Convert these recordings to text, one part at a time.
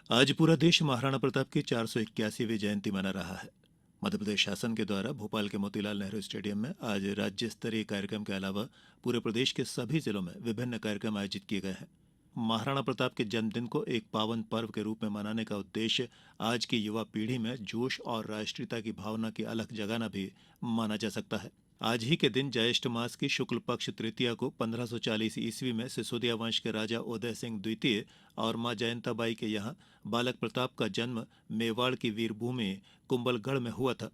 आज पूरा देश महाराणा प्रताप की 481वीं जयंती मना रहा है। मध्यप्रदेश शासन के द्वारा भोपाल के मोतीलाल नेहरू स्टेडियम में आज राज्य स्तरीय कार्यक्रम के अलावा पूरे प्रदेश के सभी जिलों में विभिन्न कार्यक्रम आयोजित किए गए हैं। महाराणा प्रताप के जन्मदिन को एक पावन पर्व के रूप में मनाने का उद्देश्य आज की युवा पीढ़ी में जोश और राष्ट्रीयता की भावना की अलख जगाना भी माना जा सकता है। आज ही के दिन ज्येष्ठ मास की शुक्ल पक्ष तृतीया को 1540 ईस्वी में सिसोदिया वंश के राजा उदय सिंह द्वितीय और मां जयंताबाई के यहाँ बालक प्रताप का जन्म मेवाड़ की वीरभूमि कुंभलगढ़ में हुआ था।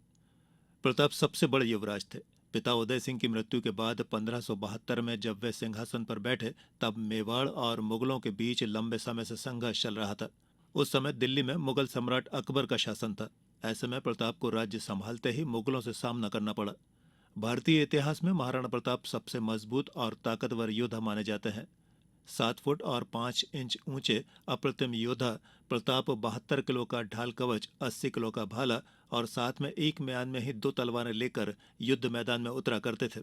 प्रताप सबसे बड़े युवराज थे। पिता उदय सिंह की मृत्यु के बाद 1572 में जब वे सिंहासन पर बैठे तब मेवाड़ और मुगलों के बीच लंबे समय से संघर्ष चल रहा था। उस समय दिल्ली में मुगल सम्राट अकबर का शासन था। ऐसे में प्रताप को राज्य संभालते ही मुगलों से सामना करना पड़ा। भारतीय इतिहास में महाराणा प्रताप सबसे मजबूत और ताकतवर योद्धा माने जाते हैं। 7 फुट और 5 इंच ऊंचे अप्रतिम योद्धा प्रताप 72 किलो का ढाल कवच, 80 किलो का भाला और साथ में एक म्यान में ही 2 तलवारें लेकर युद्ध मैदान में उतरा करते थे।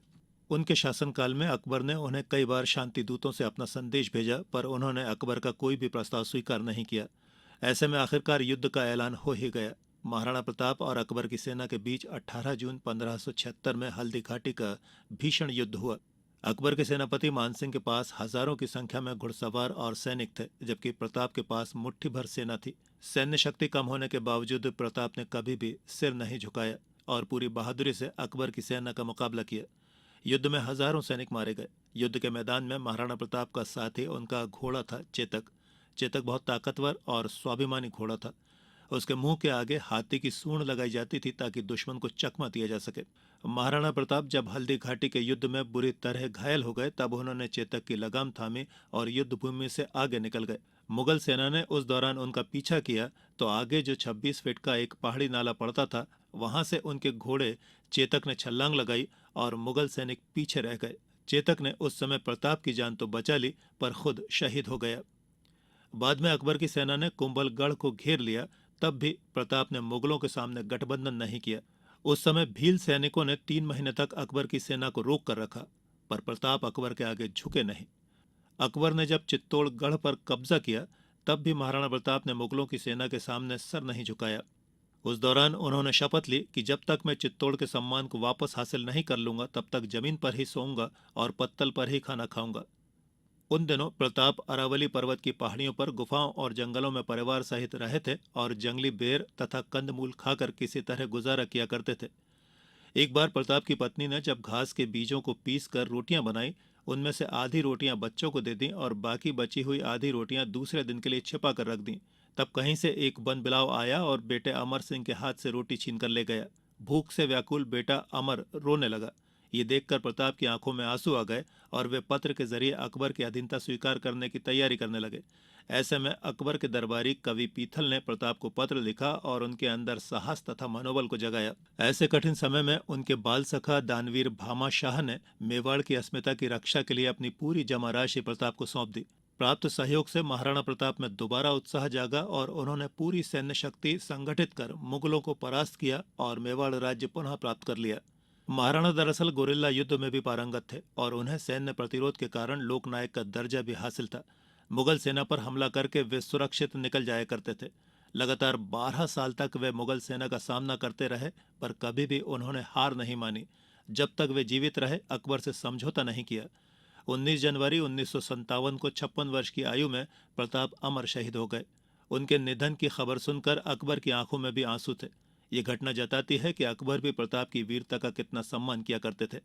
उनके शासनकाल में अकबर ने उन्हें कई बार शांति दूतों से अपना संदेश भेजा, पर उन्होंने अकबर का कोई भी प्रस्ताव स्वीकार नहीं किया। ऐसे में आखिरकार युद्ध का ऐलान हो ही गया। महाराणा प्रताप और अकबर की सेना के बीच 18 जून 1576 में हल्दी घाटी का भीषण युद्ध हुआ। अकबर के सेनापति मानसिंह के पास हजारों की संख्या में घुड़सवार और सैनिक थे, जबकि प्रताप के पास मुट्ठी भर सेना थी। सैन्य शक्ति कम होने के बावजूद प्रताप ने कभी भी सिर नहीं झुकाया और पूरी बहादुरी से अकबर की सेना का मुकाबला किया। युद्ध में हजारों सैनिक मारे गए। युद्ध के मैदान में महाराणा प्रताप का साथी उनका घोड़ा था चेतक। चेतक बहुत ताकतवर और स्वाभिमानी घोड़ा था। उसके मुंह के आगे हाथी की सूंड लगाई जाती थी ताकि दुश्मन को चकमा दिया जा सके। महाराणा प्रताप जब हल्दी घाटी के युद्ध में बुरी तरह घायल हो गए तब उन्होंने चेतक की लगाम थामी और युद्ध भूमि से आगे निकल गए। मुगल सेना ने उस दौरान उनका पीछा किया तो आगे जो 26 फीट का एक पहाड़ी नाला पड़ता था, वहां से उनके घोड़े चेतक ने छलांग लगाई और मुगल सैनिक पीछे रह गए। चेतक ने उस समय प्रताप की जान तो बचा ली, पर खुद शहीद हो गया। बाद में अकबर की सेना ने कुंभलगढ़ को घेर लिया, तब भी प्रताप ने मुगलों के सामने गठबंधन नहीं किया। उस समय भील सैनिकों ने 3 महीने तक अकबर की सेना को रोक कर रखा, पर प्रताप अकबर के आगे झुके नहीं। अकबर ने जब चित्तौड़गढ़ पर कब्जा किया तब भी महाराणा प्रताप ने मुगलों की सेना के सामने सर नहीं झुकाया। उस दौरान उन्होंने शपथ ली कि जब तक मैं चित्तौड़ के सम्मान को वापस हासिल नहीं कर लूंगा तब तक जमीन पर ही सोऊंगा और पत्तल पर ही खाना खाऊंगा। उन दिनों प्रताप अरावली पर्वत की पहाड़ियों पर गुफाओं और जंगलों में परिवार सहित रहे थे और जंगली बेर तथा कंदमूल खाकर किसी तरह गुजारा किया करते थे। एक बार प्रताप की पत्नी ने जब घास के बीजों को पीस कर रोटियां बनाई, उनमें से आधी रोटियां बच्चों को दे दी और बाकी बची हुई आधी रोटियां दूसरे दिन के लिए छिपा कर रख दी। तब कहीं से एक वन बिलाव आया और बेटे अमर सिंह के हाथ से रोटी छीन कर ले गया। भूख से व्याकुल बेटा अमर रोने लगा। ये देखकर प्रताप की आंखों में आंसू आ गए और वे पत्र के जरिए अकबर की अधीनता स्वीकार करने की तैयारी करने लगे। ऐसे में अकबर के दरबारी कवि पीथल ने प्रताप को पत्र लिखा और उनके अंदर साहस तथा मनोबल को जगाया। ऐसे कठिन समय में उनके बाल सखा दानवीर भामा शाह ने मेवाड़ की अस्मिता की रक्षा के लिए अपनी पूरी जमा राशि प्रताप को सौंप दी। प्राप्त सहयोग से महाराणा प्रताप में दोबारा उत्साह जागा और उन्होंने पूरी सैन्य शक्ति संगठित कर मुगलों को परास्त किया और मेवाड़ राज्य पुनः प्राप्त कर लिया। महाराणा दरअसल गुरिल्ला युद्ध में भी पारंगत थे और उन्हें सैन्य प्रतिरोध के कारण लोकनायक का दर्जा भी हासिल था। मुगल सेना पर हमला करके वे सुरक्षित निकल जाया करते थे। लगातार 12 साल तक वे मुगल सेना का सामना करते रहे, पर कभी भी उन्होंने हार नहीं मानी। जब तक वे जीवित रहे अकबर से समझौता नहीं किया। 19 जनवरी 1957 को 56 वर्ष की आयु में प्रताप अमर शहीद हो गए। उनके निधन की खबर सुनकर अकबर की आंखों में भी आंसू थे। ये घटना जताती है कि अकबर भी प्रताप की वीरता का कितना सम्मान किया करते थे।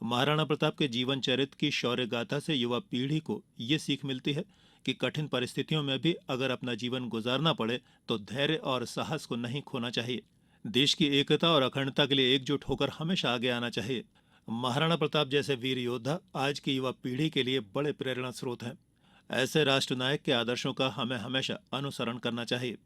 महाराणा प्रताप के जीवन चरित्र की शौर्य गाथा से युवा पीढ़ी को ये सीख मिलती है कि कठिन परिस्थितियों में भी अगर अपना जीवन गुजारना पड़े तो धैर्य और साहस को नहीं खोना चाहिए। देश की एकता और अखंडता के लिए एकजुट होकर हमेशा आगे आना चाहिए। महाराणा प्रताप जैसे वीर योद्धा आज की युवा पीढ़ी के लिए बड़े प्रेरणा स्रोत हैं। ऐसे राष्ट्र नायक के आदर्शों का हमें हमेशा अनुसरण करना चाहिए।